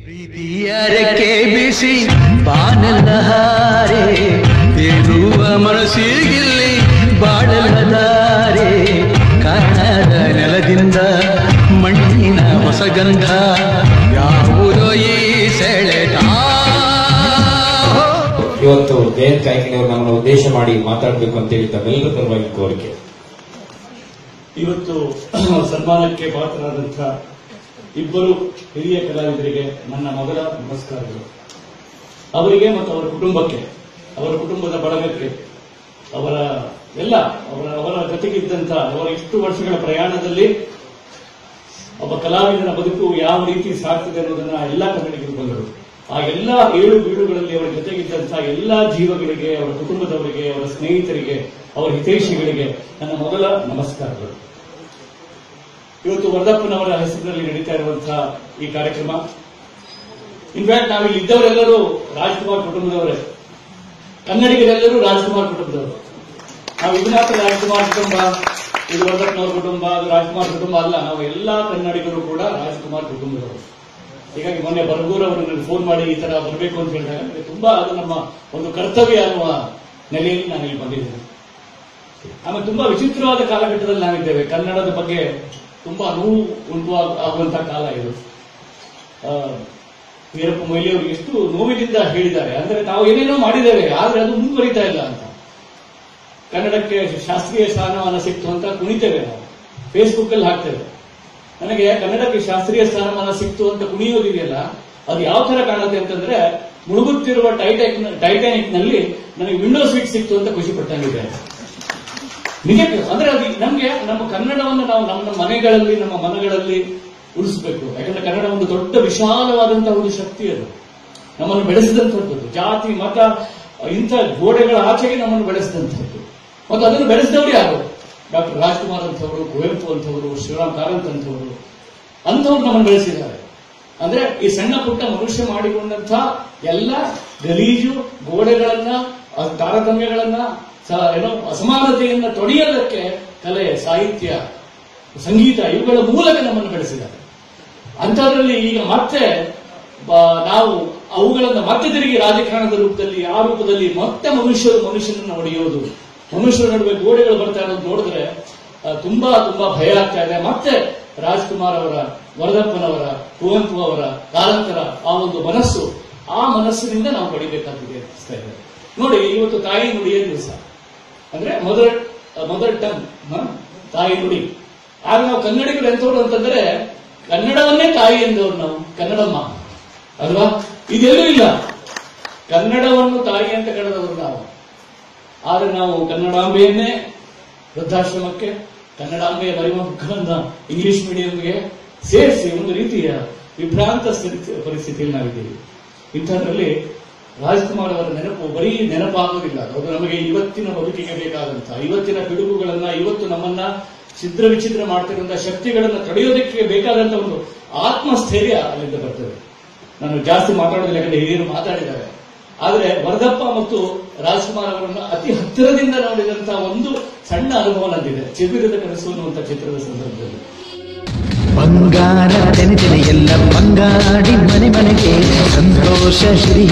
ಪ್ರೀತಿಯರಕ್ಕೆ ಬಿಸಿ ಬಾನಲಹಾರೆ ತೇಲುವ ಮನಸ್ಸಿಗಿಲ್ಲಿ ಬಾಳಲದಾರೆ ಕಾಣದ ನೆಲದಿಂದ ಮಣ್ಣಿನ ಹೊಸಗಂಧ ಯಾವುದೋ ಈ ಸೆಳೆತ. ಇವತ್ತು ಜಯಂತ್ ಕಾಯ್ಕಿಣಿಯವರು ನಮ್ಮನ್ನು ಉದ್ದೇಶ ಮಾಡಿ ಮಾತಾಡಬೇಕು ಅಂತ ಹೇಳಿ ತಮ್ಮೆಲ್ಲರ ಪರವಾಗಿ ಕೋರಿಕೆ. ಇವತ್ತು ಸನ್ಮಾನಕ್ಕೆ ಪಾತ್ರರಾದಂತಹ ಇಬ್ಬರು ಹಿರಿಯ ಕಲಾವಿದರಿಗೆ ನನ್ನ ಮೊದಲ ನಮಸ್ಕಾರಗಳು. ಅವರಿಗೆ ಮತ್ತು ಅವರ ಕುಟುಂಬಕ್ಕೆ, ಅವರ ಕುಟುಂಬದ ಬಳಗಕ್ಕೆ, ಅವರ ಜೊತೆಗಿದ್ದಂತ ಅವರ ಇಷ್ಟು ವರ್ಷಗಳ ಪ್ರಯಾಣದಲ್ಲಿ ಒಬ್ಬ ಕಲಾವಿದನ ಬದುಕು ಯಾವ ರೀತಿ ಸಾಗ್ತದೆ ಅನ್ನೋದನ್ನ ಎಲ್ಲಾ ಕನ್ನಡಿಗರು ಬಂದರು. ಆ ಎಲ್ಲಾ ಏಳು ಬೀಳುಗಳಲ್ಲಿ ಅವರ ಜೊತೆಗಿದ್ದಂತಹ ಎಲ್ಲಾ ಜೀವಗಳಿಗೆ, ಅವರ ಕುಟುಂಬದವರಿಗೆ, ಅವರ ಸ್ನೇಹಿತರಿಗೆ, ಅವರ ಹಿತೈಷಿಗಳಿಗೆ ನನ್ನ ಮೊದಲ ನಮಸ್ಕಾರಗಳು. ಇವತ್ತು ವರದಪ್ಪನವರ ಹೆಸರಿನಲ್ಲಿ ನಡೀತಾ ಇರುವಂತಹ ಈ ಕಾರ್ಯಕ್ರಮ, ಇನ್ಫ್ಯಾಕ್ಟ್ ನಾವಿಲ್ಲಿ ಇದ್ದವರೆಲ್ಲರೂ ರಾಜ್ಕುಮಾರ್ ಕುಟುಂಬದವರೇ, ಕನ್ನಡಿಗರೆಲ್ಲರೂ ರಾಜ್ಕುಮಾರ್ ಕುಟುಂಬದವರು. ನಾವು ಇದು ಮಾತ್ರ ರಾಜ್ಕುಮಾರ್ ಕುಟುಂಬ, ಇದು ವರದಪ್ಪನವರ ಕುಟುಂಬ, ಅದು ರಾಜ್ಕುಮಾರ್ ಕುಟುಂಬ ಅಲ್ಲ. ನಾವು ಎಲ್ಲಾ ಕನ್ನಡಿಗರು ಕೂಡ ರಾಜ್ಕುಮಾರ್ ಕುಟುಂಬದವರು. ಹೀಗಾಗಿ ಮೊನ್ನೆ ಬರಗೂರ್ ಅವರು ನನಗೆ ಫೋನ್ ಮಾಡಿ ಈ ತರ ಬರಬೇಕು ಅಂತ ಹೇಳಿದಾಗ ನನಗೆ ತುಂಬಾ ಅದು ನಮ್ಮ ಒಂದು ಕರ್ತವ್ಯ ಅನ್ನುವ ನೆಲೆಯಲ್ಲಿ ನಾನು ಇಲ್ಲಿ ಬಂದಿದ್ದೇನೆ. ಆಮೇಲೆ ತುಂಬಾ ವಿಚಿತ್ರವಾದ ಕಾಲಘಟ್ಟದಲ್ಲಿ ನಾವಿದ್ದೇವೆ. ಕನ್ನಡದ ಬಗ್ಗೆ ತುಂಬಾ ನೋವು ಉಂಟು ಆಗುವಂತಹ ಕಾಲ ಇದು. ವೀರಪ್ಪ ಮೊಯ್ಲಿ ಅವರು ಎಷ್ಟು ನೋವಿನಿಂದ ಹೇಳಿದ್ದಾರೆ ಅಂದ್ರೆ, ನಾವು ಏನೇನೋ ಮಾಡಿದ್ದೇವೆ ಆದ್ರೆ ಅದು ಮುಂದುವರಿತಾ ಇಲ್ಲ ಅಂತ. ಕನ್ನಡಕ್ಕೆ ಶಾಸ್ತ್ರೀಯ ಸ್ಥಾನಮಾನ ಸಿಕ್ತು ಅಂತ ಕುಣಿತೇವೆ, ನಾವು ಫೇಸ್ಬುಕ್ ಅಲ್ಲಿ ಹಾಕ್ತೇವೆ. ನನಗೆ ಕನ್ನಡಕ್ಕೆ ಶಾಸ್ತ್ರೀಯ ಸ್ಥಾನಮಾನ ಸಿಕ್ತು ಅಂತ ಕುಣಿಯೋದಿದೆಯಲ್ಲ, ಅದು ಯಾವ ತರ ಕಾಣುತ್ತೆ ಅಂತಂದ್ರೆ, ಮುಳುಗುತ್ತಿರುವ ಟೈಟಾನಿಕ್ ನಲ್ಲಿ ನನಗೆ ವಿಂಡೋ ಸೀಟ್ ಸಿಕ್ತು ಅಂತ ಖುಷಿ ಪಟ್ಟಂಗಿದೆ. ನಿಜಕ್ಕೆ ಅಂದ್ರೆ ಅದು ನಮ್ಗೆ ನಮ್ಮ ಕನ್ನಡವನ್ನು ನಾವು ನಮ್ಮ ಮನೆಗಳಲ್ಲಿ, ನಮ್ಮ ಮನಗಳಲ್ಲಿ ಉಳಿಸಬೇಕು. ಯಾಕಂದ್ರೆ ಕನ್ನಡ ಒಂದು ದೊಡ್ಡ ವಿಶಾಲವಾದಂತಹ ಒಂದು ಶಕ್ತಿ, ಅದು ನಮ್ಮನ್ನು ಬೆಳೆಸಿದಂಥದ್ದು. ಜಾತಿ ಮತ ಇಂಥ ಗೋಡೆಗಳ ಆಚೆಗೆ ನಮ್ಮನ್ನು ಬೆಳೆಸಿದಂಥದ್ದು. ಮತ್ತು ಅದನ್ನು ಬೆಳೆಸಿದವರು ಯಾರು? ಡಾಕ್ಟರ್ ರಾಜ್ಕುಮಾರ್ ಅಂತವರು, ಕುವೆಂಪು ಅಂತವರು, ಶಿವರಾಮ್ ಕಾರಂತ್ ಅಂತವರು, ಅಂಥವ್ರು ನಮ್ಮನ್ನು ಬೆಳೆಸಿದ್ದಾರೆ. ಅಂದ್ರೆ ಈ ಸಣ್ಣ ಪುಟ್ಟ ಮನುಷ್ಯ ಮಾಡಿಕೊಂಡಂತ ಎಲ್ಲ ಗಲೀಜು ಗೋಡೆಗಳನ್ನ, ತಾರತಮ್ಯಗಳನ್ನ, ಅಸಮಾನತೆಯನ್ನ ತೊಡೆಯೋದಕ್ಕೆ ಕಲೆ, ಸಾಹಿತ್ಯ, ಸಂಗೀತ ಇವುಗಳ ಮೂಲಕ ನಮ್ಮನ್ನು ಬೆಳೆಸಿದ್ದಾರೆ. ಅಂಥದ್ರಲ್ಲಿ ಈಗ ಮತ್ತೆ ನಾವು ಅವುಗಳನ್ನು ಮತ್ತೆ ತಿರುಗಿ ರಾಜಕಾರಣದ ರೂಪದಲ್ಲಿ, ಆ ರೂಪದಲ್ಲಿ ಮತ್ತೆ ಮನುಷ್ಯನನ್ನು ಒಡೆಯೋದು, ಮನುಷ್ಯರ ನಡುವೆ ಗೋಡೆಗಳು ಬರ್ತಾ ಇರೋದು ನೋಡಿದ್ರೆ ತುಂಬಾ ತುಂಬಾ ಭಯ ಆಗ್ತಾ ಇದೆ. ಮತ್ತೆ ರಾಜ್ಕುಮಾರ್ ಅವರ, ವರದಪ್ಪನವರ, ಕುವೆಂಪು ಅವರ, ಕಾರಂತರ ಆ ಒಂದು ಮನಸ್ಸು, ಆ ಮನಸ್ಸಿನಿಂದ ನಾವು ಪಡಿಬೇಕಾಗಿದೆ ಅನಿಸ್ತಾ ಇದೆ. ನೋಡಿ, ಇವತ್ತು ತಾಯಿ ನುಡಿಯ ದಿವಸ, ಅಂದ್ರೆ ಮದರ್ ಟಂಗ್, ತಾಯಿ ನುಡಿ. ಆಗ ನಾವು ಕನ್ನಡಿಗರು ಎಂತವ್ರು ಅಂತಂದ್ರೆ, ಕನ್ನಡವನ್ನೇ ತಾಯಿ ಎಂದವರು ನಾವು, ಕನ್ನಡಮ್ಮ ಅಲ್ವಾ? ಇದೆಲ್ಲೂ ಇಲ್ಲ. ಕನ್ನಡವನ್ನು ತಾಯಿ ಅಂತ ಕರೆದವರು ನಾವು. ಆದ್ರೆ ನಾವು ಕನ್ನಡಾಂಬೆಯನ್ನೇ ವೃದ್ಧಾಶ್ರಮಕ್ಕೆ, ಕನ್ನಡಾಂಬೆಯ ಮಕ್ಕಳನ್ನ ಇಂಗ್ಲಿಷ್ ಮೀಡಿಯಂಗೆ ಸೇರಿಸಿ ಒಂದು ರೀತಿಯ ವಿಭ್ರಾಂತ ಪರಿಸ್ಥಿತಿಯಲ್ಲಿ ನಾವಿದ್ದೀವಿ. ಇಂಥದ್ರಲ್ಲಿ ರಾಜ್ಕುಮಾರ್ ಅವರ ನೆನಪು ಬರೀ ನೆನಪಾಗೋದಿಲ್ಲ, ಅದು ನಮಗೆ ಇವತ್ತಿನ ಬದುಕಿಗೆ ಬೇಕಾದಂತಹ, ಇವತ್ತಿನ ಪಿಡುಗುಗಳನ್ನ, ಇವತ್ತು ನಮ್ಮನ್ನ ಛಿದ್ರ ವಿಚಿದ್ರ ಮಾಡ್ತಿರುವಂತಹ ಶಕ್ತಿಗಳನ್ನ ತಡೆಯೋದಕ್ಕೆ ಬೇಕಾದಂತಹ ಒಂದು ಆತ್ಮಸ್ಥೈರ್ಯ ಅಲ್ಲಿಂದ ಬರ್ತದೆ. ನಾನು ಜಾಸ್ತಿ ಮಾತಾಡೋದಿಲ್ಲ, ಯಾಕಂದ್ರೆ ಹಿರಿಯರು ಮಾತಾಡಿದ್ದಾರೆ. ಆದ್ರೆ ವರದಪ್ಪ ಮತ್ತು ರಾಜ್ಕುಮಾರ್ ಅವರನ್ನು ಅತಿ ಹತ್ತಿರದಿಂದ ನೋಡಿದಂತಹ ಒಂದು ಸಣ್ಣ ಅನುಭವ ನಂದಿದೆ, ಚಿಗುರಿದ ಕನಸು ಅನ್ನುವಂಥ ಚಿತ್ರದ ಸಂದರ್ಭದಲ್ಲಿ. ಬಂಗಾರ ತೆನೆ ಎಲ್ಲ ಬಂಗಾಡಿ ಮನೆ ಮನೆಗೆ, ಸಂತೋಷ ಶ್ರೀ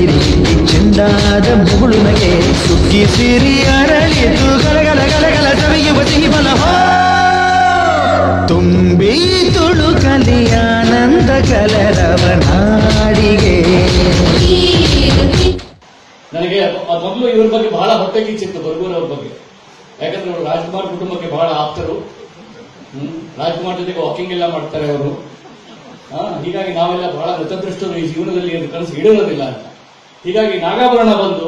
ಚೆಂದಾದ ಮುಗುಳುನಗೆ, ಸುಗ್ಗಿ ಸಿರಿ ಅರಳಿತು ಗಲಗಲ ಗಲಗಲ ಸವಿಯುವ ಜೀವನ ತುಂಬಿ ತುಳುಕಲಿ ಆನಂದ ಕಲರವ ನಾಡಿಗೆ. ನನಗೆ ಮೊದಲು ಇವ್ರ ಬಗ್ಗೆ ಬಹಳ ಹೊಟ್ಟೆ ಕಿಚ್ಚಿತ್ತು, ಬರಗೂರ್ ಅವ್ರ ಬಗ್ಗೆ. ಯಾಕಂದ್ರೆ ಅವರು ರಾಜ್ಕುಮಾರ್ ಕುಟುಂಬಕ್ಕೆ ಬಹಳ ಆಪ್ತರು. ರಾಜ್ಕುಮಾರ್ ಜೊತೆಗೆ ವಾಕಿಂಗ್ ಎಲ್ಲ ಮಾಡ್ತಾರೆ ಅವರು. ಹೀಗಾಗಿ ನಾವೆಲ್ಲ ಬಹಳ ನತದೃಷ್ಟರು, ಈ ಜೀವನದಲ್ಲಿ ಅದು ಕನಸು ಇಡೋದಿಲ್ಲ ಅಂತ. ಹೀಗಾಗಿ ನಾಗಾಭರಣ ಬಂದು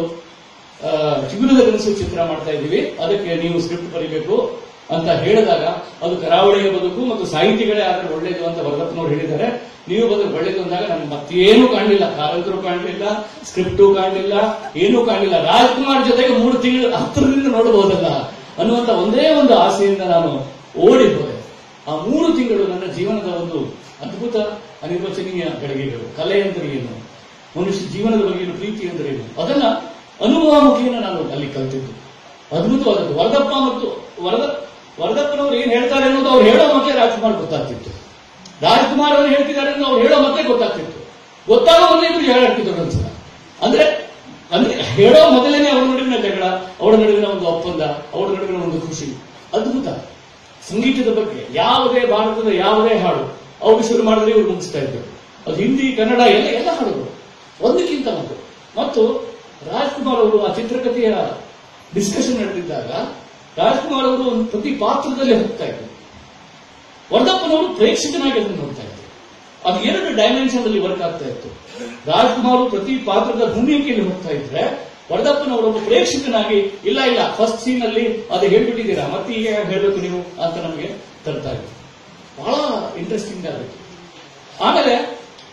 ಚಿಗುರದ ಕನಸು ಚಿತ್ರ ಮಾಡ್ತಾ ಇದ್ದೀವಿ, ಅದಕ್ಕೆ ನೀವು ಸ್ಕ್ರಿಪ್ಟ್ ಬರೀಬೇಕು ಅಂತ ಹೇಳಿದಾಗ, ಅದು ಕರಾವಳಿಯ ಬದುಕು ಮತ್ತು ಸಾಹಿತಿಗಳೇ ಆದ್ರೆ ಒಳ್ಳೇದು ಅಂತ ವರದಪ್ಪನವ್ರು ಹೇಳಿದ್ದಾರೆ. ನೀವು ಬಂದ್ರೆ ಒಳ್ಳೇದು ಅಂದಾಗ ನಮ್ಗೆ ಮತ್ತೇನು ಕಾಣಲಿಲ್ಲ, ಕಾರಂತರು ಕಾಣಲಿಲ್ಲ, ಸ್ಕ್ರಿಪ್ಟು ಕಾಣಲಿಲ್ಲ, ಏನೂ ಕಾಣಲಿಲ್ಲ. ರಾಜ್ಕುಮಾರ್ ಜೊತೆಗೆ 3 ತಿಂಗಳು ಹತ್ತಿರದಿಂದ ನೋಡಬಹುದಲ್ಲ ಅನ್ನುವಂತ ಒಂದೇ ಒಂದು ಆಸೆಯಿಂದ ನಾನು ಓಡಿ ಹೋದೆ. ಆ 3 ತಿಂಗಳು ನನ್ನ ಜೀವನದ ಒಂದು ಅದ್ಭುತ ಅನಿರ್ವಚನೀಯ ಗಳಿಗೆಗಳು. ಕಲೆ ಅಂದ್ರೆ ಏನು, ಮನುಷ್ಯ ಜೀವನದ ಬಗ್ಗೆ ಪ್ರೀತಿ ಅಂದ್ರೆ ಏನು, ಅದನ್ನ ಅನುಭವ ಮುಖೇನ ನಾನು ಅಲ್ಲಿ ಕಲಿತಿದ್ದು. ಅದ್ಭುತವಾದದ್ದು. ವರದಪ್ಪ ಮತ್ತು ವರದಪ್ಪನವ್ರು ಏನ್ ಹೇಳ್ತಾರೆ ಅನ್ನೋದು ಅವ್ರು ಹೇಳೋ ಮತ್ತೆ ರಾಜ್ಕುಮಾರ್ ಗೊತ್ತಾಗ್ತಿತ್ತು, ರಾಜ್ಕುಮಾರ್ ಅವರು ಹೇಳ್ತಿದ್ದಾರೆ ಅನ್ನೋದು ಅವ್ರು ಹೇಳೋ ಮತ್ತೆ ಗೊತ್ತಾಗ್ತಿತ್ತು. ಗೊತ್ತಾಗೋ ಮೊದಲೇ ಇಬ್ರು ಜಗಳ ಆಡ್ತಿದ್ರು ಒಂದ್ಸಲ. ಅಂದ್ರೆ ಅಂದ್ರೆ ಹೇಳೋ ಮೊದಲೇನೆ ಅವರ ನಡುವಿನ ಜಗಳ, ಅವರ ನಡುವಿನ ಒಂದು ಒಪ್ಪಂದ, ಅವರ ನಡುವಿನ ಒಂದು ಖುಷಿ. ಅದ್ಭುತ. ಸಂಗೀತದ ಬಗ್ಗೆ ಯಾವುದೇ ಭಾರತದ ಯಾವುದೇ ಹಾಡು ಅವರು ಶುರು ಮಾಡಿದ್ರೆ ಇವರು ಮುಗಿಸ್ತಾ ಇದ್ರು. ಅದು ಹಿಂದಿ, ಕನ್ನಡ ಎಲ್ಲ ಹಾಡುಗಳು ಒಂದಕ್ಕಿಂತ ಒಂದು. ಮತ್ತು ರಾಜ್ಕುಮಾರ್ ಅವರು ಆ ಚಿತ್ರಕಥೆಯ ಡಿಸ್ಕಷನ್ ನಡೆದಿದ್ದಾಗ ರಾಜ್ಕುಮಾರ್ ಅವರು ಒಂದು ಪ್ರತಿ ಪಾತ್ರದಲ್ಲಿ ಹೋಗ್ತಾ ಇದ್ರು. ವರ್ಧಪ್ಪನವರು ಪ್ರೇಕ್ಷಕನಾಗಿ ಅದನ್ನು ನೋಡ್ತಾ ಇದ್ರು. ಅದು 2 ಡೈಮೆನ್ಷನ್ ಅಲ್ಲಿ ವರ್ಕ್ ಆಗ್ತಾ ಇತ್ತು. ರಾಜ್ಕುಮಾರ್ ಪ್ರತಿ ಪಾತ್ರದ ಭೂಮಿಕೆಯಲ್ಲಿ ಹೋಗ್ತಾ ಇದ್ರೆ ವರ್ಧಪ್ಪನವರು ಪ್ರೇಕ್ಷಕನಾಗಿ ಇಲ್ಲ ಫಸ್ಟ್ ಸೀನ್ ಅಲ್ಲಿ ಅದು ಹೇಳ್ಬಿಟ್ಟಿದ್ದೀರಾ, ಮತ್ತೆ ಈಗ ಹೇಳ್ಬೇಕು ನೀವು ಅಂತ ನಮಗೆ ತರ್ತಾ ಇದ್ರು. ಬಹಳ ಇಂಟ್ರೆಸ್ಟಿಂಗ್ ಆಗುತ್ತೆ. ಆಮೇಲೆ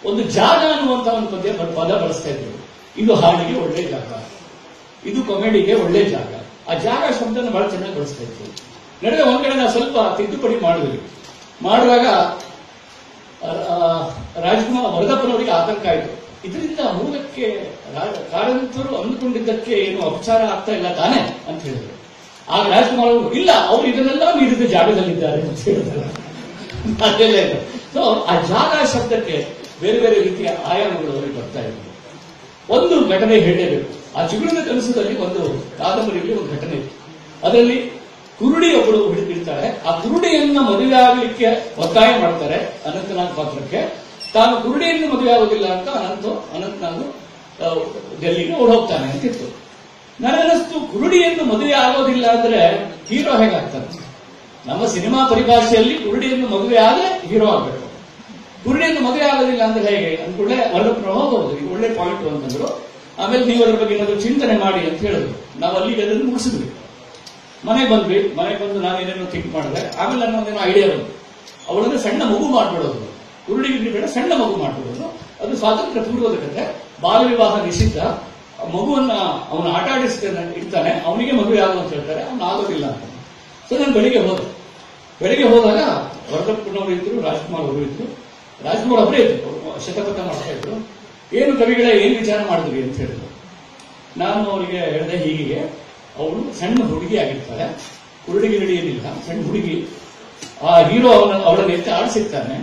ಒಂದು ಜಾಗ ಅನ್ನುವಂತ ಒಂದು ಪದ ಬಳಸ್ತಾ ಇದ್ರು. ಇದು ಹಾಡಿಗೆ ಒಳ್ಳೆ ಜಾಗ, ಇದು ಕಾಮಿಡಿಗೆ ಒಳ್ಳೆ ಜಾಗ. ಆ ಜಾಗ ಶಬ್ದನ ಬಹಳ ಚೆನ್ನಾಗಿ ಬಳಸ್ತಾ ಇದ್ರು. ನಡುವೆ ಒಂದ್ ಕಡೆ ನಾವು ಸ್ವಲ್ಪ ತಿದ್ದುಪಡಿ ಮಾಡಿದ್ವಿ. ಮಾಡುವಾಗ ರಾಜ್ಕುಮಾರ್ ವರ್ಧಪ್ಪನವರಿಗೆ ಆತಂಕ ಆಯಿತು. ಇದರಿಂದ ಮೂಲಕ್ಕೆ ಕಾರಂತರು ಅಂದುಕೊಂಡಿದ್ದಕ್ಕೆ ಏನು ಅಪಚಾರ ಆಗ್ತಾ ಇಲ್ಲ ತಾನೆ ಅಂತ ಹೇಳಿದ್ರು. ಆಗ ರಾಜ್ಕುಮಾರ್ ಅವರು ಇಲ್ಲ, ಅವರು ಇದನ್ನೆಲ್ಲ ಮೀರಿದ ಜಾಗದಲ್ಲಿದ್ದಾರೆ ಅಂತ ಹೇಳಿದ್ರು. ಅದೆಲ್ಲ ಇದೆ. ಸೊ ಆ ಜಾಗ ಶಬ್ದಕ್ಕೆ ಬೇರೆ ಬೇರೆ ರೀತಿಯ ಆಯಾಮಗಳು ಅವರಿಗೆ ಬರ್ತಾ ಇದ್ರು. ಒಂದು ಘಟನೆ ಹೇಳಲೇಬೇಕು. ಆ ಚಿಗುರಿನ ಕನಸದಲ್ಲಿ ಒಂದು ಕಾದಂಬರಿಯಲ್ಲಿ ಒಂದು ಘಟನೆ ಇತ್ತು. ಅದರಲ್ಲಿ ಕುರುಡಿ ಒಬ್ಬಳು ಹಿಡಿದಿರ್ತಾಳೆ. ಆ ಕುರುಡಿಯನ್ನ ಮದುವೆ ಆಗಲಿಕ್ಕೆ ಒತ್ತಾಯ ಮಾಡ್ತಾರೆ ಅನಂತನಾಗ್ ಪಾತ್ರಕ್ಕೆ. ತಾನು ಕುರುಡಿಯನ್ನು ಮದುವೆ ಆಗೋದಿಲ್ಲ ಅಂತ ಅನಂತನಾಗ್ ಡೆಲ್ಲಿಗೆ ಓಡೋಗ್ತಾನೆ ಅಂತಿತ್ತು. ನನಗನ್ನಿಸ್ತು, ಕುರುಡಿಯನ್ನು ಮದುವೆ ಆಗೋದಿಲ್ಲ ಅಂದ್ರೆ ಹೀರೋ ಹೇಗಾಗ್ತಾನೆ? ನಮ್ಮ ಸಿನಿಮಾ ಪರಿಭಾಷೆಯಲ್ಲಿ ಕುರುಡಿಯನ್ನು ಮದುವೆ ಆದ್ರೆ ಹೀರೋ ಆಗ್ಬೇಕು. ಕುರುಡಿಯನ್ನು ಮದುವೆ ಆಗೋದಿಲ್ಲ ಅಂದ್ರೆ ಹೇಗೆ ಅಂದ್ಕೊಳ್ಳೆ ವರ್ಧಪ್ಪನವರು ಹೋಗಬಹುದು. ಇದು ಒಳ್ಳೆ ಪಾಯಿಂಟ್ ಅಂತಂದ್ರು. ಆಮೇಲೆ ನೀವು ಅದರ ಬಗ್ಗೆ ಏನಾದ್ರು ಚಿಂತನೆ ಮಾಡಿ ಅಂತ ಹೇಳಿದ್ರು. ನಾವು ಅಲ್ಲಿಗೆ ಅದನ್ನು ಮುಗಿಸಿದ್ವಿ. ಮನೆಗೆ ಬಂದು ನಾನೇನೇನೋ ಥಿಂಕ್ ಮಾಡಿದೆ. ಆಮೇಲೆ ನನ್ನೊಂದೇನೋ ಐಡಿಯಾ ಬಂತು. ಅವಳನ್ನು ಸಣ್ಣ ಮಗು ಮಾಡ್ಬಿಡೋದು, ಕುರುಡಿಗಿಂತ ಬೇಡ ಸಣ್ಣ ಮಗು ಮಾಡ್ಬಿಡೋದು. ಅದು ಸ್ವಾತಂತ್ರ್ಯ ಪೂರ್ವದ ಕತೆ. ಬಾಲ ವಿವಾಹ ನಿಷಿದ್ಧ. ಮಗುವನ್ನ ಅವನು ಆಟ ಇಡ್ತಾನೆ, ಅವನಿಗೆ ಮದುವೆ ಆಗು ಅಂತ ಹೇಳ್ತಾರೆ, ಅವನು ಆಗೋದಿಲ್ಲ ಅಂತ. ಸೊ ನಾನು ಬೆಳಿಗ್ಗೆ ಹೋದಾಗ ವರ್ಧಪ್ಪನವರು ಇದ್ರು, ರಾಜ್ಕುಮಾರ್ ಅವರು ಇದ್ರು. ರಾಜ್ಕುಮಾರ್ ಅವರೇ ಇದ್ರು, ಶತಪಥ ಮಾಡ್ತಾ ಇದ್ರು. ಏನು ಕವಿಗಳೇ ಏನ್ ವಿಚಾರ ಮಾಡಿದ್ರಿ ಅಂತ ಹೇಳಿದ್ರು. ನಾನು ಅವರಿಗೆ ಹೇಳಿದೆ, ಹೀಗೆ ಅವಳು ಸಣ್ಣ ಹುಡುಗಿ ಆಗಿರ್ತಾಳೆ, ಕುರುಡಿಗೆ ಹಿಡಿಯಲಿಲ್ಲ, ಸಣ್ಣ ಹುಡುಗಿ. ಆ ಹೀರೋ ಅವಳನ್ನ ಎತ್ತಿ ಆಡಿಸಿರ್ತಾನೆ,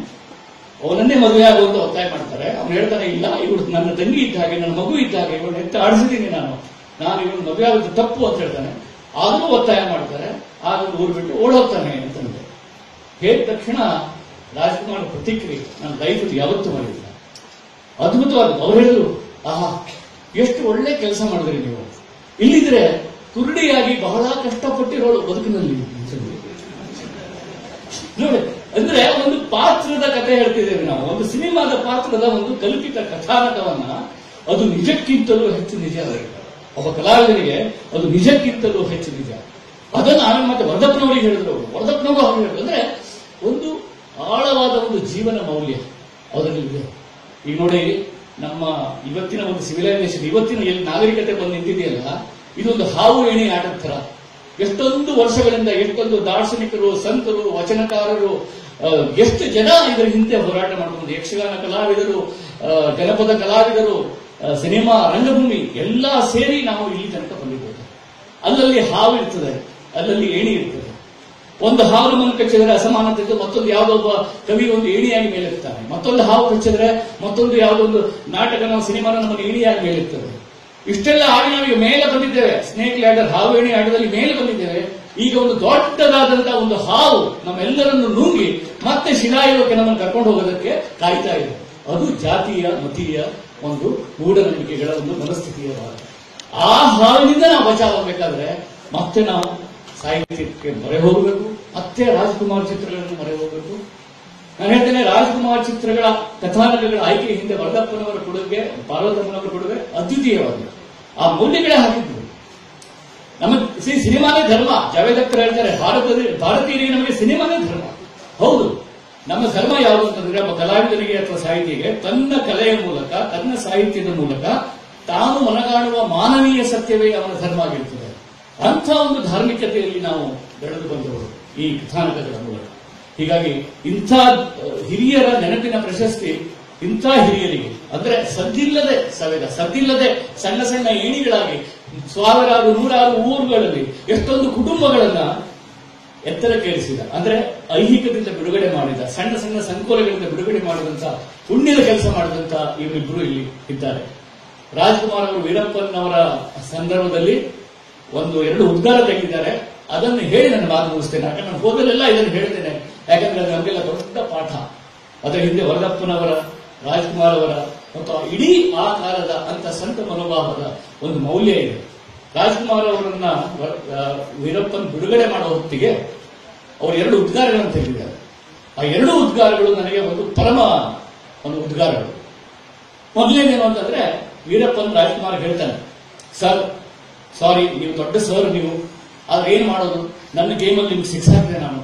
ಅವನನ್ನೇ ಮದುವೆ ಆಗುವಂತ ಒತ್ತಾಯ ಮಾಡ್ತಾರೆ. ಅವನು ಹೇಳ್ತಾನೆ, ಇಲ್ಲ ಇವಳು ನನ್ನ ತಂಗಿ ಇದ್ದ ಹಾಗೆ, ನನ್ನ ಮಗು ಇದ್ದ ಹಾಗೆ, ಇವಳು ಎತ್ತಿ ಆಡಿಸಿದ್ದೀನಿ ನಾನು ಇವಳು ಮದುವೆ ಆಗೋದು ತಪ್ಪು ಅಂತ ಹೇಳ್ತಾನೆ. ಆದರೂ ಒತ್ತಾಯ ಮಾಡ್ತಾರೆ. ಆಗ ಊರು ಬಿಟ್ಟು ಓಡೋಗ್ತಾನೆ ಅಂತಂದ್ರೆ ಹೇಳಿದ ತಕ್ಷಣ ರಾಜ್ಕುಮಾರ್ ಪ್ರತಿಕ್ರಿಯೆ ನನ್ನ ಲೈಫ್ ಯಾವತ್ತೂ ಮಾಡಿಲ್ಲ. ಅದ್ಭುತವಾದ. ಅವ್ರು ಹೇಳಿದ್ರು, ಆಹಾ ಎಷ್ಟು ಒಳ್ಳೆ ಕೆಲಸ ಮಾಡಿದ್ರಿ ನೀವು. ಇಲ್ಲಿದ್ರೆ ಕುರುಡಿಯಾಗಿ ಬಹಳ ಕಷ್ಟಪಟ್ಟಿರೋಳು ಬದುಕಿನಲ್ಲಿ ನೋಡಿ. ಅಂದ್ರೆ ಒಂದು ಪಾತ್ರದ ಕಥೆ ಹೇಳ್ತಿದ್ದೇವೆ ನಾವು. ಒಂದು ಸಿನಿಮಾದ ಪಾತ್ರದ ಒಂದು ಕಲ್ಪಿತ ಕಥಾನಕವನ್ನ ಅದು ನಿಜಕ್ಕಿಂತಲೂ ಹೆಚ್ಚು ನಿಜ. ಒಬ್ಬ ಕಲಾವಿದನಿಗೆ ಅದು ನಿಜಕ್ಕಿಂತಲೂ ಹೆಚ್ಚು ನಿಜ. ಅದನ್ನು ಆಮೇಲೆ ಮತ್ತೆ ವರ್ಧಪ್ಪನವರಿಗೆ ಹೇಳಿದ್ರು. ವರ್ಧಪ್ಪನವರು ಅವ್ರು ಹೇಳಿದ್ರು. ಅಂದ್ರೆ ಒಂದು ಆಳವಾದ ಒಂದು ಜೀವನ ಮೌಲ್ಯ ಅದರಲ್ಲಿದೆ. ಈಗ ನೋಡಿ, ನಮ್ಮ ಇವತ್ತಿನ ಒಂದು ಸಿವಿಲೈಸೇಷನ್, ಇವತ್ತಿನ ಎಲ್ಲಿ ನಾಗರಿಕತೆ ಬಂದು ನಿಂತಿದೆಯಲ್ಲ, ಇದೊಂದು ಹಾವು ಏಣಿ ಆಟದ ತರ. ಎಷ್ಟೊಂದು ವರ್ಷಗಳಿಂದ ಎಷ್ಟೊಂದು ದಾರ್ಶನಿಕರು, ಸಂತರು, ವಚನಕಾರರು, ಎಷ್ಟು ಜನ ಇದರ ಹಿಂದೆ ಹೋರಾಟ ಮಾಡ್ಕೊಂಡು, ಯಕ್ಷಗಾನ ಕಲಾವಿದರು, ಜನಪದ ಕಲಾವಿದರು, ಸಿನಿಮಾ ರಂಗಭೂಮಿ ಎಲ್ಲ ಸೇರಿ ನಾವು ಇಲ್ಲಿ ತನಕ ಬಂದಿದ್ದೇವೆ. ಅಲ್ಲಲ್ಲಿ ಹಾವು ಇರ್ತದೆ, ಅಲ್ಲಲ್ಲಿ ಏಣಿ ಇರ್ತದೆ. ಒಂದು ಹಾವು ನಮ್ಮನ್ನು ಕಚ್ಚಿದ್ರೆ ಅಸಮಾನತೆ ಇದ್ದು, ಮತ್ತೊಂದು ಯಾವುದೊಬ್ಬ ಕವಿ ಒಂದು ಏಣಿಯಾಗಿ ಮೇಲೆತ್ತಾರೆ. ಮತ್ತೊಂದು ಹಾವು ಕಚ್ಚಿದ್ರೆ ಮತ್ತೊಂದು ಯಾವುದೊಂದು ನಾಟಕ, ನಾವು ಸಿನಿಮಾನ ನಮ್ಮನ್ನು ಏಣಿಯಾಗಿ ಮೇಲೆತ್ತದೆ. ಇಷ್ಟೆಲ್ಲ ಆಡಿ ನಾವೀಗ ಮೇಲೆ ಬಂದಿದ್ದೇವೆ. ಸ್ನೇಕ್ ಲ್ಯಾಡರ್, ಹಾವು ಏಣಿ ಆಟದಲ್ಲಿ ಮೇಲೆ ಬಂದಿದ್ದೇವೆ. ಈಗ ಒಂದು ದೊಡ್ಡದಾದಂತಹ ಒಂದು ಹಾವು ನಮ್ಮೆಲ್ಲರನ್ನು ನುಂಗಿ ಮತ್ತೆ ಶಿಲಾಯುಗಕ್ಕೆ ನಮ್ಮನ್ನು ಕರ್ಕೊಂಡು ಹೋಗೋದಕ್ಕೆ ಕಾಯ್ತಾ ಇದೆ. ಅದು ಜಾತಿಯ ಮತೀಯ ಒಂದು ಮೂಢನಂಬಿಕೆಗಳ ಒಂದು ಮನಸ್ಥಿತಿಯ ಭಾಗ. ಆ ಹಾವಿನಿಂದ ನಾವು ಬಚಾವಾಗಬೇಕಾದ್ರೆ ಮತ್ತೆ ನಾವು ಸಾಹಿತ್ಯಕ್ಕೆ ಮೊರೆ ಹೋಗಬೇಕು, ಮತ್ತೆ ರಾಜ್ಕುಮಾರ್ ಚಿತ್ರಗಳನ್ನು ಮೊರೆ ಹೋಗಬೇಕು. ನಾನು ಹೇಳ್ತೇನೆ, ರಾಜ್ಕುಮಾರ್ ಚಿತ್ರಗಳ ಕಥಾನಕಗಳ ಆಯ್ಕೆ ಹಿಂದೆ ವರ್ಧಪ್ಪನವರ ಕೊಡುಗೆ, ಪಾರ್ವತಮ್ಮನವರ ಕೊಡುಗೆ ಅದ್ವಿತೀಯವಾಗಿದೆ. ಆ ಮೌಲ್ಯಗಳೇ ಹಾಕಿದ್ರು. ನಮಗೆ ಸಿನಿಮಾನೇ ಧರ್ಮ. ಜಾವೇದ್ ಅಖ್ತರ್ ಹೇಳ್ತಾರೆ, ಭಾರತೀಯರಿಗೆ ನಮಗೆ ಸಿನಿಮಾನೇ ಧರ್ಮ. ಹೌದು, ನಮ್ಮ ಧರ್ಮ ಯಾವುದು ಅಂತಂದ್ರೆ, ಒಬ್ಬ ಕಲಾವಿದನಿಗೆ ಅಥವಾ ಸಾಹಿತಿಗೆ ತನ್ನ ಕಲೆಯ ಮೂಲಕ, ತನ್ನ ಸಾಹಿತ್ಯದ ಮೂಲಕ ತಾನು ಮನಗಾಣುವ ಮಾನವೀಯ ಸತ್ಯವೇ ಅವನ ಧರ್ಮ ಆಗಿರ್ತದೆ. ಅಂಥ ಒಂದು ಧಾರ್ಮಿಕತೆಯಲ್ಲಿ ನಾವು ಬೆಳೆದು ಬಂದವರು ಈ ಕಥಾನಕಗಳ ಮೂಲಕ. ಹೀಗಾಗಿ ಇಂಥ ಹಿರಿಯರ ನೆನಪಿನ ಪ್ರಶಸ್ತಿ ಇಂಥ ಹಿರಿಯರಿಗೆ, ಅಂದ್ರೆ ಸದ್ದಿಲ್ಲದೆ ಸದ್ದಿಲ್ಲದೆ ಸಣ್ಣ ಸಣ್ಣ ಏಣಿಗಳಾಗಿ ಸಾವಿರಾರು ನೂರಾರು ಊರುಗಳಲ್ಲಿ ಎಷ್ಟೊಂದು ಕುಟುಂಬಗಳನ್ನ ಎತ್ತರಕ್ಕೇರಿಸಿದ, ಅಂದ್ರೆ ಐಹಿಕದಿಂದ ಬಿಡುಗಡೆ ಮಾಡಿದ, ಸಣ್ಣ ಸಣ್ಣ ಸಂಕೋಲೆಗಳಿಂದ ಬಿಡುಗಡೆ ಮಾಡಿದಂತ ಪುಣ್ಯದ ಕೆಲಸ ಮಾಡಿದಂತ ಇವರಿಬ್ಬರು ಇಲ್ಲಿ ಇದ್ದಾರೆ. ರಾಜ್ಕುಮಾರ್ ಅವರು ವೀರಪ್ಪನ್ ಅವರ ಸಂದರ್ಭದಲ್ಲಿ ಎರಡು ಉದ್ಗಾರ ತೆಗೆದಿದ್ದಾರೆ. ಅದನ್ನು ಹೇಳಿ ನನ್ನ ಮಾತು ಮುಗಿಸ್ತೇನೆ. ಯಾಕಂದ್ರೆ ನಾನು ಹೋದಲ್ಲೆಲ್ಲ ಇದನ್ನು ಹೇಳ್ತೇನೆ, ಯಾಕಂದ್ರೆ ಅದು ನಮಗೆಲ್ಲ ದೊಡ್ಡ ಪಾಠ. ಅದರ ಹಿಂದೆ ವರದಪ್ಪನವರ, ರಾಜ್ಕುಮಾರ್ ಅವರ ಮತ್ತು ಇಡೀ ಆ ಕಾಲದ ಅಂತ ಸಂತ ಮನೋಭಾವದ ಒಂದು ಮೌಲ್ಯ ಇದೆ. ರಾಜ್ಕುಮಾರ್ ಅವರನ್ನ ವೀರಪ್ಪನ್ ಬಿಡುಗಡೆ ಮಾಡೋ ಹೊತ್ತಿಗೆ ಅವರು 2 ಉದ್ಗಾರಗಳನ್ನು ತೆಗೆದಿದ್ದಾರೆ. ಆ 2 ಉದ್ಗಾರಗಳು ನನಗೆ ಒಂದು ಪರಮ ಒಂದು ಉದ್ಗಾರಗಳು. ಮೊದಲನೇದೇನು ಅಂತಂದ್ರೆ, ವೀರಪ್ಪನ್ ರಾಜ್ಕುಮಾರ್ ಹೇಳ್ತಾನೆ, ಸರ್ ಸಾರಿ, ನೀವು ದೊಡ್ಡ ಸರ್ ನೀವು, ಆದ್ರೆ ಏನು ಮಾಡೋದು, ನನ್ನ ಗೇಮಲ್ಲಿ ನಿಮ್ಗೆ ಸಿಕ್ಸ್ ಹಾಕಿದೆ, ನಾನು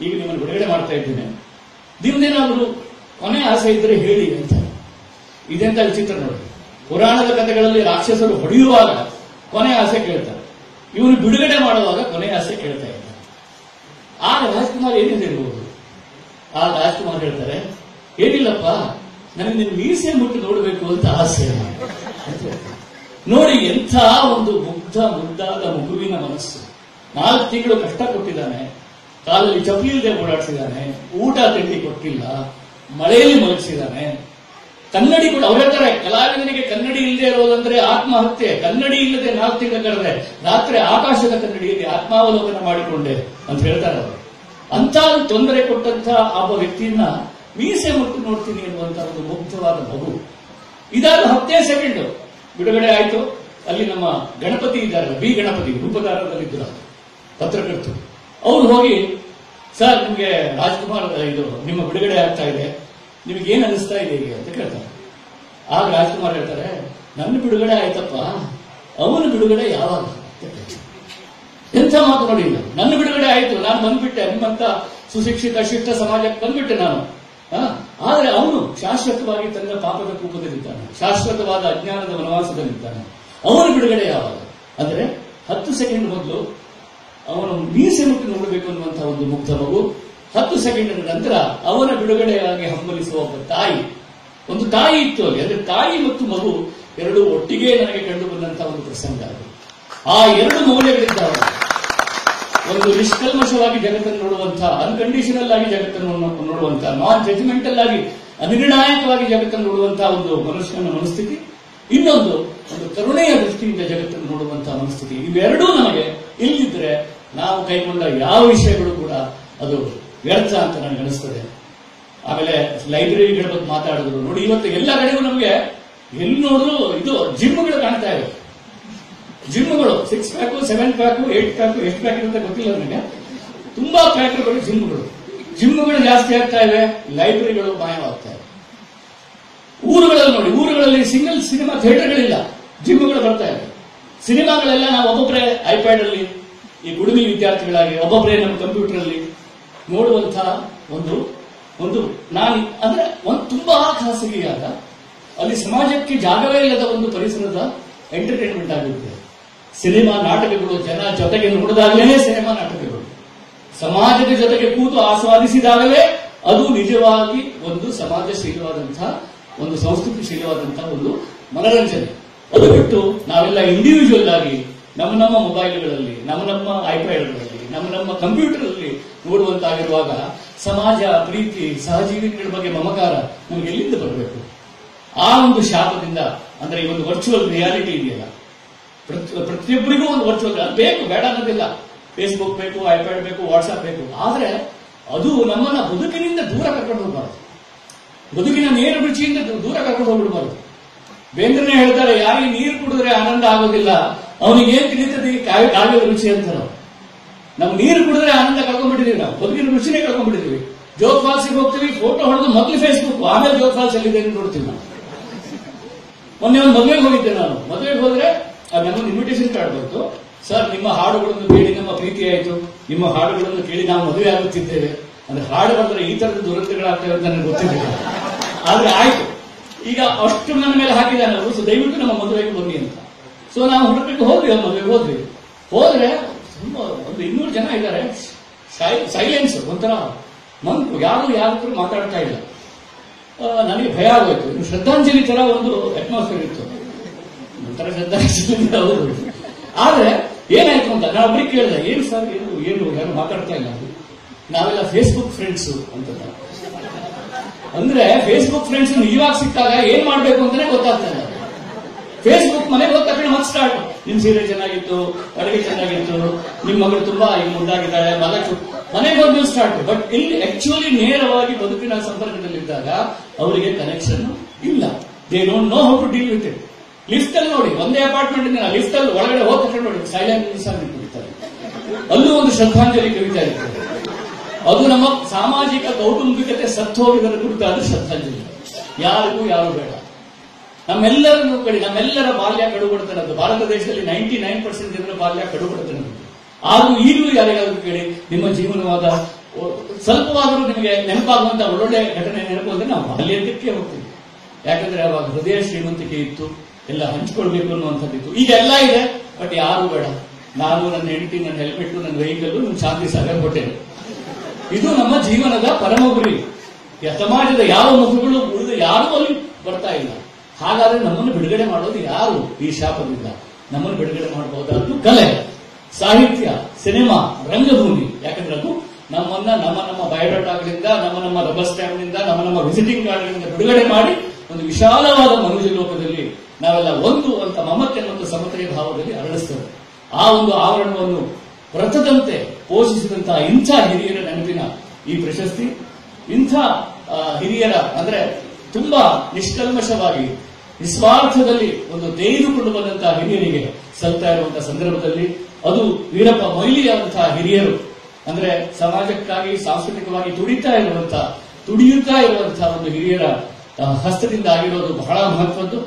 ಈಗ ನಿಮ್ಮನ್ನು ಬಿಡುಗಡೆ ಮಾಡ್ತಾ ಇದ್ದೇನೆ, ನಿಮ್ದೇನಾದ್ರು ಕೊನೆ ಆಸೆ ಇದ್ರೆ ಹೇಳಿ ಅಂತ. ಇದೆಂತ ವಿಚಿತ್ರ ನೋಡಿ, ಪುರಾಣದ ಕಥೆಗಳಲ್ಲಿ ರಾಕ್ಷಸರು ಹೊಡೆಯುವಾಗ ಕೊನೆ ಆಸೆ ಕೇಳ್ತಾರೆ, ಇವನು ಬಿಡುಗಡೆ ಮಾಡುವಾಗ ಕೊನೆ ಆಸೆ ಕೇಳ್ತಾ ಇದ್ದಾರೆ. ಆಗ ರಾಜ್ಕುಮಾರ್ ಏನಿದೆ ಇರ್ಬೋದು, ಆಗ ರಾಜ್ಕುಮಾರ್ ಹೇಳ್ತಾರೆ, ಏನಿಲ್ಲಪ್ಪ, ನನಗೆ ನಿನ್ನ ಮೀಸೆ ಮುಟ್ಟು ನೋಡಬೇಕು ಅಂತ ಆಸೆ. ನೋಡಿ ಎಂಥ ಒಂದು ಮುದ್ದಾದ ಮಗುವಿನ ಮನಸ್ಸು. 4 ತಿಂಗಳು ಕಷ್ಟ ಕೊಟ್ಟಿದ್ದಾನೆ, ಕಾಲಲ್ಲಿ ಚಪ್ಪಲಿ ಇಲ್ಲದೆ ಓಡಾಡಿಸಿದ್ದಾನೆ, ಊಟ ತಿಂಡಿ ಕೊಟ್ಟಿಲ್ಲ, ಮಳೆಯಲ್ಲಿ ಮಲಗಿಸಿದ್ದಾನೆ. ಕನ್ನಡಿ ಕೂಡ ಅವ್ರು ಹೇಳ್ತಾರೆ, ಕಲಾವಿದನಿಗೆ ಕನ್ನಡಿ ಇಲ್ಲದೆ ಇರೋದಂದ್ರೆ ಆತ್ಮಹತ್ಯೆ. ಕನ್ನಡಿ ಇಲ್ಲದೆ 4 ತಿಂಗಳು ಕರೆದೆ, ರಾತ್ರಿ ಆಕಾಶದ ಕನ್ನಡಿಯಲ್ಲಿ ಆತ್ಮಾವಲೋಕನ ಮಾಡಿಕೊಂಡೆ ಅಂತ ಹೇಳ್ತಾರೆ ಅವರು. ಅಂತ ತೊಂದರೆ ಕೊಟ್ಟಂತ ಒಬ್ಬ ವ್ಯಕ್ತಿಯನ್ನ ಮೀಸೆ ಮುಟ್ಟು ನೋಡ್ತೀನಿ ಎನ್ನುವಂತ ಒಂದು ಮುಗ್ಧವಾದ ಮಗು. ಇದಾದ 10 ಸೆಕೆಂಡ್ ಬಿಡುಗಡೆ ಆಯ್ತು. ಅಲ್ಲಿ ನಮ್ಮ ಗಣಪತಿ ಇದ್ದಾರಲ್ಲ, ಬಿ ಗಣಪತಿ ರೂಪದಾರದಲ್ಲಿದ್ದರು ಪತ್ರಕರ್ತರು, ಅವ್ರು ಹೋಗಿ, ಸರ್ ನಿಮ್ಗೆ ರಾಜ್ಕುಮಾರ್ ಇದು ನಿಮ್ಮ ಬಿಡುಗಡೆ ಆಗ್ತಾ ಇದೆ, ನಿಮ್ಗೆ ಏನ್ ಅನಿಸ್ತಾ ಇದೆ ಈಗ ಅಂತ ಕೇಳ್ತಾರೆ. ಆಗ ರಾಜ್ಕುಮಾರ್ ಹೇಳ್ತಾರೆ, ನನ್ನ ಬಿಡುಗಡೆ ಆಯ್ತಪ್ಪ, ಅವನ ಬಿಡುಗಡೆ ಯಾವಾಗ? ಎಂಥ ಮಾತು ನೋಡಿ, ನನ್ನ ಬಿಡುಗಡೆ ಆಯ್ತು, ನಾನು ಬಂದ್ಬಿಟ್ಟೆ, ನಿಮ್ಮಂತ ಸುಶಿಕ್ಷಿತ ಶಿಷ್ಟ ಸಮಾಜಕ್ಕೆ ಬಂದ್ಬಿಟ್ಟೆ ನಾನು. ಆದ್ರೆ ಅವನು ಶಾಶ್ವತವಾಗಿ ತನ್ನ ಪಾಪದ ಕೂಪದಲ್ಲಿದ್ದಾನೆ, ಶಾಶ್ವತವಾದ ಅಜ್ಞಾನದ ವನವಾಸದಲ್ಲಿದ್ದಾನೆ. ಅವನ ಬಿಡುಗಡೆ ಯಾವಾಗ ಅಂದ್ರೆ 10 ಸೆಕೆಂಡ್ ಮೊದಲು ಅವನು ಮೀಸೆ ಮುಟ್ಟಿ ನೋಡಬೇಕು ಅನ್ನುವಂತಹ ಒಂದು ಮುಗ್ಧ ಮಗು. 10 ಸೆಕೆಂಡ್ ನಂತರ ಅವನ ಬಿಡುಗಡೆಯಾಗಿ ಹಂಬಲಿಸುವ ಒಬ್ಬ ತಾಯಿ, ಒಂದು ತಾಯಿ ಇತ್ತು ಅಲ್ಲಿ. ಅಂದ್ರೆ ತಾಯಿ ಮತ್ತು ಮಗು 2 ಒಟ್ಟಿಗೆ ನನಗೆ ಕಂಡು ಬಂದಂತಹ ಒಂದು ಪ್ರಸಂಗ. ಆ 2 ಮೌಲ್ಯಗಳಿದ್ದಾವೆ. ಒಂದು ನಿಷ್ಕಲ್ಮಶವಾಗಿ ಜಗತ್ತನ್ನು ನೋಡುವಂತಹ, ಅನ್ಕಂಡೀಷನಲ್ ಆಗಿ ಜಗತ್ತನ್ನು ನೋಡುವಂತಹ, ನಾನ್ ಜಜ್ಮೆಂಟಲ್ ಆಗಿ ಅನಿರ್ಣಾಯಕವಾಗಿ ಜಗತ್ತನ್ನು ನೋಡುವಂತಹ ಒಂದು ಮನುಷ್ಯನ ಮನಸ್ಥಿತಿ, ಇನ್ನೊಂದು ಒಂದು ಕರುಣೆಯ ದೃಷ್ಟಿಯಿಂದ ಜಗತ್ತನ್ನು ನೋಡುವಂತಹ ಮನಸ್ಥಿತಿ. ಇವೆರಡೂ ನಮಗೆ ಇಲ್ಲಿದ್ರೆ ನಾವು ಕೈಗೊಂಡ ಯಾವ ವಿಷಯಗಳು ಕೂಡ ಅದು ವ್ಯರ್ಥ ಅಂತ ನನಗೆ ಅನಿಸ್ತದೆ. ಆಮೇಲೆ ಲೈಬ್ರರಿಗಳ ಬಗ್ಗೆ ಮಾತಾಡಿದ್ರು ನೋಡಿ, ಇವತ್ತು ಎಲ್ಲ ಕಡೆಗೂ ನಮಗೆ ಎಲ್ಲಿ ನೋಡಿದ್ರು ಇದು ಜಿಮ್ಗಳು ಕಾಣ್ತಾ ಇವೆ. ಜಿಮ್ಗಳು 6 ಪ್ಯಾಕು 7 ಪ್ಯಾಕು 8 ಪ್ಯಾಕು ಎಷ್ಟು ಪ್ಯಾಕ್ ಇರುತ್ತೆ ಗೊತ್ತಿಲ್ಲ ನನಗೆ, ತುಂಬಾ ಪ್ಯಾಕ್ಗಳು ಜಿಮ್ಗಳು ಜಾಸ್ತಿ ಆಗ್ತಾ ಇವೆ, ಲೈಬ್ರರಿಗಳು ಮಾಯವಾಗ್ತಾ ಇವೆ. ಊರುಗಳಲ್ಲಿ ನೋಡಿ, ಊರುಗಳಲ್ಲಿ ಸಿಂಗಲ್ ಸಿನಿಮಾ ಥಿಯೇಟರ್ಗಳಿಲ್ಲ, ಜಿಮ್ಗಳು ಬರ್ತಾ ಇವೆ. ಸಿನಿಮಾಗಳೆಲ್ಲ ನಾವು ಒಬ್ಬೊಬ್ಬರೇ ಐಪ್ಯಾಡ್ ಅಲ್ಲಿ, ಈ ಗುಡುಮಿ ವಿದ್ಯಾರ್ಥಿಗಳಾಗಿ ಒಬ್ಬೊಬ್ಬರೇ ನಮ್ಮ ಕಂಪ್ಯೂಟರ್ ಅಲ್ಲಿ ನೋಡುವಂತಹ ಒಂದು ನಾನು ಅಂದ್ರೆ ಒಂದು ತುಂಬಾ ಖಾಸಗಿಯಾದ, ಅಲ್ಲಿ ಸಮಾಜಕ್ಕೆ ಜಾಗವೇ ಇಲ್ಲದ ಒಂದು ಪರಿಸರದ ಎಂಟರ್ಟೈನ್ಮೆಂಟ್ ಆಗಿರುತ್ತೆ. ಸಿನಿಮಾ ನಾಟಕಗಳು ಜನ ಜೊತೆಗೆ ನೋಡಿದಾಗಲೇ ಸಿನಿಮಾ ನಾಟಕಗಳು, ಸಮಾಜದ ಜೊತೆಗೆ ಕೂತು ಆಸ್ವಾದಿಸಿದಾಗಲೇ ಅದು ನಿಜವಾಗಿ ಒಂದು ಸಮಾಜಶೀಲವಾದಂತಹ, ಒಂದು ಸಂಸ್ಕೃತಿಶೀಲವಾದಂತಹ ಒಂದು ಮನರಂಜನೆ. ಅದು ಬಿಟ್ಟು ನಾವೆಲ್ಲ ಇಂಡಿವಿಜುವಲ್ ಆಗಿ ನಮ್ಮ ಮೊಬೈಲ್ಗಳಲ್ಲಿ, ನಮ್ಮ ಐಪ್ಯಾಡ್ಗಳಲ್ಲಿ, ನಮ್ಮ ಕಂಪ್ಯೂಟರ್ ಅಲ್ಲಿ ನೋಡುವಂತಾಗಿರುವಾಗ ಸಮಾಜ, ಪ್ರೀತಿ, ಸಹಜೀವಿಗಳ ಬಗ್ಗೆ ಮಮಕಾರ ನಮ್ಗೆ ಎಲ್ಲಿಂದ ಬರಬೇಕು? ಆ ಒಂದು ಶಾಪದಿಂದ, ಅಂದ್ರೆ ಈ ಒಂದು ವರ್ಚುವಲ್ ರಿಯಾಲಿಟಿ ಇದೆಯಲ್ಲ, ಪ್ರತಿಯೊಬ್ಬರಿಗೂ ಒಂದು ವರ್ಚುವಲ್ ಬೇಕು, ಬೇಡ ಅನ್ನೋದಿಲ್ಲ. ಫೇಸ್ಬುಕ್ ಬೇಕು, ಐಪ್ಯಾಡ್ ಬೇಕು, ವಾಟ್ಸ್ಆಪ್ ಬೇಕು, ಆದ್ರೆ ಅದು ನಮ್ಮನ್ನ ಬದುಕಿನಿಂದ ದೂರ ಕರ್ಕೊಂಡು ಹೋಗಬಾರದು, ಬದುಕಿನ ನೇರ ರುಚಿಯಿಂದ ದೂರ ಕರ್ಕೊಂಡು ಹೋಗ್ಬಿಡಬಾರದು. ಬೇಂದ್ರನೇ ಹೇಳ್ತಾರೆ, ಯಾರಿಗೆ ನೀರು ಕುಡಿದ್ರೆ ಆನಂದ ಆಗೋದಿಲ್ಲ, ಅವನಿಗೆ ಏನ್ ತಿಳಿತದೆ ಕಾವ್ಯದ ರುಚಿ ಅಂತ. ನಾವು ನೀರು ಕುಡಿದ್ರೆ ಆನಂದ ಕಳ್ಕೊಂಡ್ಬಿಟ್ಟಿದೀವಿ, ನಾವು ಬದುಕಿನ ರುಚಿನೇ ಕಳ್ಕೊಂಡ್ಬಿಟ್ಟಿದೀವಿ. ಜೋಗ್ ಫಾಲ್ಸ್ಗೆ ಹೋಗ್ತೀವಿ, ಫೋಟೋ ಹೊಡೆದು ಮೊದಲು ಫೇಸ್ಬುಕ್, ಆಮೇಲೆ ಜೋಗ್ ಫಾಲ್ಸ್ ಎಲ್ಲಿದೆ ಅಂತ ನೋಡ್ತೀವಿ ನಾವು. ಮೊನ್ನೆ ಒಂದು ಮದುವೆಗೆ ಹೋಗಿದ್ದೆ ನಾನು. ಮದುವೆಗೆ ಹೋದ್ರೆ ನಮ್ಮೊಂದು ಇನ್ವಿಟೇಷನ್ ಕಾರ್ಡ್ ಬಂತು, ಸರ್ ನಿಮ್ಮ ಹಾಡುಗಳನ್ನು ಕೇಳಿ ನಮ್ಮ ಪ್ರೀತಿ ಆಯಿತು, ನಿಮ್ಮ ಹಾಡುಗಳನ್ನು ಕೇಳಿ ನಾವು ಮದುವೆ ಆಗುತ್ತಿದ್ದೇವೆ. ಅಂದ್ರೆ ಹಾಡು ಬಂದ್ರೆ ಈ ತರದ ದುರಂತಗಳಾಗ್ತವೆ ಅಂತ ನನಗೆ ಗೊತ್ತಿರಲಿಲ್ಲ. ಆದ್ರೆ ಆಯ್ತು, ಈಗ ಅಷ್ಟು ನನ್ನ ಮೇಲೆ ಹಾಕಿದ್ದಾನೆ ಅವರು, ಸೊ ದಯವಿಟ್ಟು ನಮ್ಮ ಮದುವೆಗೆ ಬನ್ನಿ ಅಂತ. ಸೊ ನಾವು ಹುಡುಕಕ್ಕೆ ಹೋದ್ವಿ, ಅವ್ರ ಮದುವೆಗೆ ಹೋದ್ರೆ ತುಂಬಾ ಒಂದು 200 ಜನ ಇದ್ದಾರೆ. ಸೈಲೆನ್ಸ್, ಒಂಥರ ಮಂಕು, ಯಾರು ಮಾತಾಡ್ತಾ ಇಲ್ಲ. ನನಗೆ ಭಯ ಆಗೋಯ್ತು. ಇನ್ನು ಶ್ರದ್ಧಾಂಜಲಿ ತರ ಒಂದು ಅಟ್ಮಾಸ್ಫಿಯರ್ ಇತ್ತು, ಒಂಥರ ಶ್ರದ್ಧಾಂಜಲಿ ಹೌದು. ಆದ್ರೆ ಏನಾಯ್ತು ಅಂತ ನಾನು ಒಬ್ಬರಿಗೆ ಕೇಳಿದೆ, ಏನು ಸರ್ ಏನು ಯಾರು ಮಾತಾಡ್ತಾ ಇಲ್ಲ, ನಾವೆಲ್ಲ ಫೇಸ್ಬುಕ್ ಫ್ರೆಂಡ್ಸ್ ಅಂತ. ಅಂದ್ರೆ ಫೇಸ್ಬುಕ್ ಫ್ರೆಂಡ್ಸ್ ಇವಾಗ ಸಿಕ್ಕಾಗ ಏನ್ ಮಾಡ್ಬೇಕು ಅಂತಾನೆ ಗೊತ್ತಾಗ್ತಾ ಇಲ್ಲ. ಫೇಸ್ಬುಕ್ ಮನೆಗೆ ಹೋದ ತಕ್ಷಣ ಮತ್ತೆ ಸ್ಟಾರ್ಟ್, ನಿಮ್ ಸೀರೆ ಚೆನ್ನಾಗಿತ್ತು, ಅಡುಗೆ ಚೆನ್ನಾಗಿತ್ತು, ನಿಮ್ ಮಗಳು ತುಂಬಾ ಈಗ ಮುಂದಾಗಿದ್ದಾಳೆ, ಮನೆಗೆ ಹೋದ್ಮೇಲೆ ಸ್ಟಾರ್ಟ್. ಬಟ್ ಇಲ್ಲಿ ಆಕ್ಚುಲಿ ನೇರವಾಗಿ ಬದುಕಿನ ಸಂಪರ್ಕದಲ್ಲಿದ್ದಾಗ ಅವರಿಗೆ ಕನೆಕ್ಷನ್ ಇಲ್ಲ. They don't know how to deal with it. Lift ಅಲ್ಲಿ ನೋಡಿ, ಒಂದೇ ಅಪಾರ್ಟ್ಮೆಂಟ್ ಇಂದ ಲಿಫ್ಟ್ ಅಲ್ಲಿ ಒಳಗಡೆ ಹೋದ ತಕ್ಷಣ ನೋಡಿ ಸೈಲೆಂಟ್ ಸಾಂಗ್ ಕುಡಿತಾರೆ, ಅಲ್ಲೂ ಒಂದು ಶ್ರದ್ಧಾಂಜಲಿ ಕವಿತಾ ಇರ್ತದೆ. ಅದು ನಮ್ಮ ಸಾಮಾಜಿಕ ಕೌಟುಂಬಿಕತೆ ಸತ್ತು ಹೋಗಿದರ ಕುರಿತಾದ ಶ್ರದ್ಧಾಂಜಲಿ. ಯಾರಿಗೂ ಯಾರು ಬೇಡ, ನಮ್ಮೆಲ್ಲರನ್ನು ಕಡೆ, ನಮ್ಮೆಲ್ಲರ ಬಾಲ್ಯ ಕಡುಬಡತನದ್ದು. ಭಾರತ ದೇಶದಲ್ಲಿ 99% ಜನರ ಬಾಲ್ಯ ಕಡುಬಡತನದ್ದು. ಆದ್ರೂ ಈಗಲೂ ಯಾರಿಗಾದ್ರೂ ಕೇಳಿ ನಿಮ್ಮ ಜೀವನವಾದ ಸ್ವಲ್ಪವಾದರೂ ನಿಮಗೆ ನೆನಪಾಗುವಂತ ಒಳ್ಳೊಳ್ಳೆ ಘಟನೆ ನೆನಪು ಅಂದ್ರೆ ನಾವು ಬಾಲ್ಯಕ್ಕೆ ಹೋಗ್ತೀವಿ. ಯಾಕಂದ್ರೆ ಅವಾಗ ಹೃದಯ ಶ್ರೀಮಂತಿಕೆ ಇತ್ತು, ಎಲ್ಲ ಹಂಚಿಕೊಳ್ಬೇಕು ಅನ್ನುವಂಥದ್ದಿತ್ತು. ಈಗ ಎಲ್ಲ ಇದೆ, ಬಟ್ ಯಾರು ಬೇಡ. ನಾನು, ನನ್ನ ಹೆಂಡತಿ, ನನ್ನ ಹೆಲ್ಮೆಟ್, ನನ್ನ ವೆಹಿಕಲ್, ನನ್ನ ಶಾಂತಿ ಸಾಗರ್ ಹೋಟೆಲ್, ಇದು ನಮ್ಮ ಜೀವನದ ಪರಮ ಗುರಿ. ಸಮಾಜದ ಯಾವ ಮುಖಗಳು ಉಳಿದು ಯಾರೂ ಅಲ್ಲಿ ಬರ್ತಾ ಇಲ್ಲ. ಹಾಗಾದ್ರೆ ನಮ್ಮನ್ನು ಬಿಡುಗಡೆ ಮಾಡೋದು ಯಾರು? ಈ ಶಾಪದಿಂದ ನಮ್ಮನ್ನು ಬಿಡುಗಡೆ ಮಾಡಬಹುದಾದ್ದು ಕಲೆ, ಸಾಹಿತ್ಯ, ಸಿನಿಮಾ, ರಂಗಭೂಮಿ. ಯಾಕಂದ್ರೆ ಅದು ನಮ್ಮನ್ನ ನಮ್ಮ ಬಯೋಡಾಟಾಗಳಿಂದ, ನಮ್ಮ ರಬ್ಬರ್ ಸ್ಟ್ಯಾಂಪ್ನಿಂದ, ನಮ್ಮ ವಿಸಿಟಿಂಗ್ ಕಾರ್ಡ್ಗಳಿಂದ ಬಿಡುಗಡೆ ಮಾಡಿ ಒಂದು ವಿಶಾಲವಾದ ಮನುಷ್ಯ ಲೋಕದಲ್ಲಿ ನಾವೆಲ್ಲ ಒಂದು ಅಂತ ಮಮತೆ ಮತ್ತು ಸಮತೆಯ ಭಾವದಲ್ಲಿ ಅರಳಿಸ್ತೇವೆ. ಆ ಒಂದು ಆವರಣವನ್ನು ವ್ರತದಂತೆ ಪೋಷಿಸಿದಂತಹ ಇಂಥ ಹಿರಿಯರ ನೆನಪಿನ ಈ ಪ್ರಶಸ್ತಿ, ಇಂಥ ಹಿರಿಯರ ಅಂದ್ರೆ ತುಂಬಾ ನಿಷ್ಕಲ್ಮಶವಾಗಿ ನಿಸ್ವಾರ್ಥದಲ್ಲಿ ಒಂದು ತೆಗೆದುಕೊಂಡು ಬಂದಂತಹ ಹಿರಿಯರಿಗೆ ಸಲ್ತಾ ಇರುವಂತಹ ಸಂದರ್ಭದಲ್ಲಿ, ಅದು ವೀರಪ್ಪ ಮೊಯ್ಲಿಯಾದಂತಹ ಹಿರಿಯರು ಅಂದ್ರೆ ಸಮಾಜಕ್ಕಾಗಿ ಸಾಂಸ್ಕೃತಿಕವಾಗಿ ತುಡಿಯುತ್ತಾ ಇರುವಂತಹ ಒಂದು ಹಿರಿಯರ ಹಸ್ತದಿಂದ ಆಗಿರೋದು ಬಹಳ ಮಹತ್ವದ್ದು.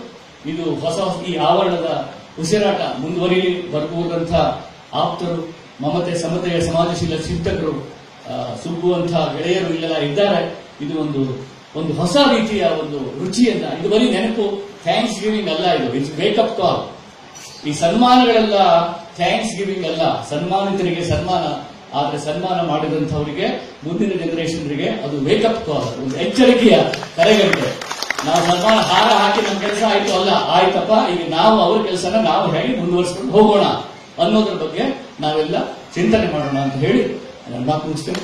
ಇದು ಹೊಸ ಈ ಆವರಣದ ಉಸಿರಾಟ ಮುಂದುವರಿಯಲಿ. ಬರ್ಬಹುದಂತಹ ಆಪ್ತರು, ಮಮತೆ ಸಮತೆಯ ಸಮಾಜಶೀಲ ಚಿಂತಕರು, ಸುಗ್ಗುವಂತಹ ಗೆಳೆಯರು ಇಲ್ಲೆಲ್ಲ ಇದ್ದಾರೆ. ಇದು ಒಂದು ಹೊಸ ರೀತಿಯ ಒಂದು ರುಚಿಯನ್ನ, ಇದು ಬರೀ ನೆನಪು, ಥ್ಯಾಂಕ್ಸ್ ಗಿವಿಂಗ್ ಅಲ್ಲ, ಇದು ಇಟ್ಸ್ ವೇಕಪ್ ಕಾಲ್. ಈ ಸನ್ಮಾನಗಳೆಲ್ಲ ಥ್ಯಾಂಕ್ಸ್ ಗಿವಿಂಗ್ ಅಲ್ಲ, ಸನ್ಮಾನಿತರಿಗೆ ಸನ್ಮಾನ. ಆದ್ರೆ ಸನ್ಮಾನ ಮಾಡಿದಂಥವರಿಗೆ, ಮುಂದಿನ ಜನರೇಷನ್ರಿಗೆ ಅದು ವೇಕಪ್ ಕಾಲ್, ಒಂದು ಎಚ್ಚರಿಕೆಯ ಕರೆಗಂಟೆ. ನಾವು ಸನ್ಮಾನ ಹಾರ ಹಾಕಿ ನಮ್ಮ ಕೆಲಸ ಆಯ್ತು ಅಲ್ಲ, ಆಯ್ತಪ್ಪ ಈಗ ನಾವು ಅವ್ರ ಕೆಲಸನ ನಾವು ಹೇಗೆ ಮುಂದುವರಿಸ್ಕೊಂಡು ಹೋಗೋಣ ಅನ್ನೋದ್ರ ಬಗ್ಗೆ ನಾವೆಲ್ಲ ಚಿಂತನೆ ಮಾಡೋಣ ಅಂತ ಹೇಳಿ ನಾನು ಮಾತು ಮುಗಿಸ್ತೇನೆ.